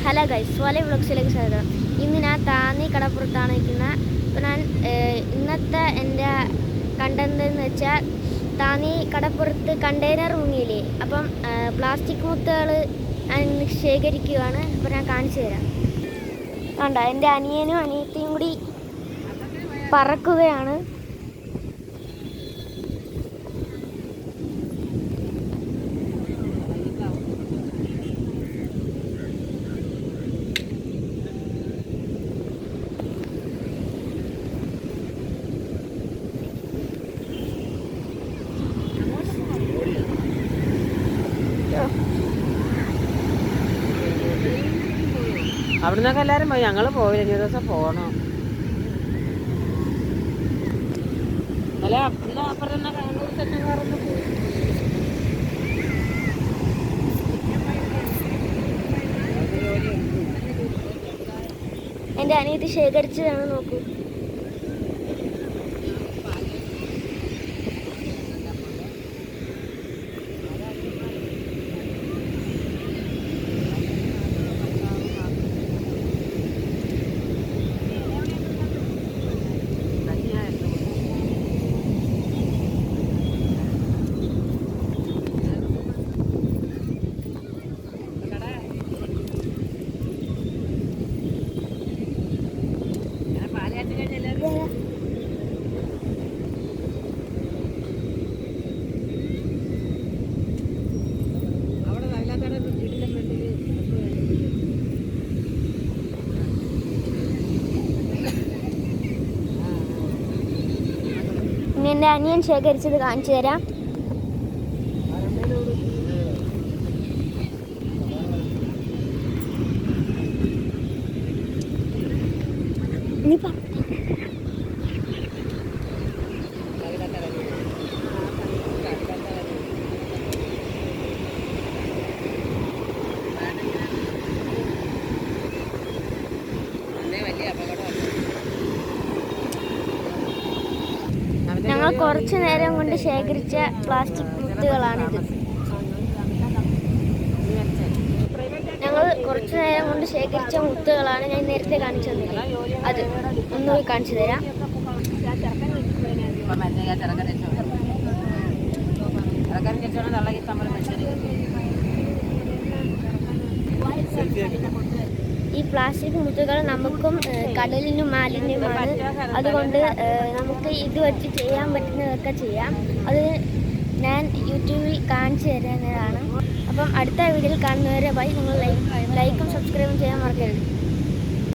Hello guys, Valley വ്ളോഗ്സിലേക്ക് സ്വാഗതം. ഇന്ന് ഞാൻ താന്നി കടപ്പുറത്താണ് നിൽക്കുന്നത്. അപ്പോൾ ഞാൻ ഇന്നത്തെ എൻ്റെ കണ്ടന്റ് എന്ന് വെച്ചാൽ താന്നി കടപ്പുറത്ത് കണ്ടെയ്നർ മുങ്ങിയില്ലേ, അപ്പം പ്ലാസ്റ്റിക് മുത്തുകൾ ഞാൻ ശേഖരിക്കുകയാണ്. അപ്പോൾ ഞാൻ കാണിച്ചു തരാം. കണ്ട, എൻ്റെ അനിയനും അനിയത്തിയും കൂടി പറക്കുകയാണ്. അവിടെ നിന്നൊക്കെ എല്ലാവരും പോയി, ഞങ്ങൾ പോയില്ല. ഇനി ദിവസം പോകണം. അല്ല അപ്പുറത്ത് സെക്ഷൻകാരൊന്നും പോയി. എൻ്റെ അനിയത്തി ശേഖരിച്ചതാണ്, നോക്കൂ. ഇനി എൻ്റെ അനിയൻ ശേഖരിച്ചത് കാണിച്ചു തരാം. ഞങ്ങൾ കുറച്ചു നേരം കൊണ്ട് ശേഖരിച്ച പ്ലാസ്റ്റിക് മുത്തുകളാണിത്. ഞങ്ങൾ കുറച്ചു നേരം കൊണ്ട് ശേഖരിച്ച മുത്തുകളാണ് ഞാൻ നേരത്തെ കാണിച്ചു തന്നത്. അത് ഒന്നുകൂടി കാണിച്ചു തരാം. ഈ പ്ലാസ്റ്റിക് മുത്തുകൾ നമുക്കും കടലിനും മാലിന്യമാണ്. അതുകൊണ്ട് നമുക്ക് ഇത് വെച്ച് ചെയ്യാൻ പറ്റുന്നതൊക്കെ ചെയ്യാം. അത് ഞാൻ യൂട്യൂബിൽ കാണിച്ചു തരുന്നതാണ്. അപ്പം അടുത്ത വീഡിയോയിൽ കാണുന്നവരെ ബൈ. നിങ്ങൾ ലൈക്കും സബ്സ്ക്രൈബും ചെയ്യാൻ മറക്കരുത്.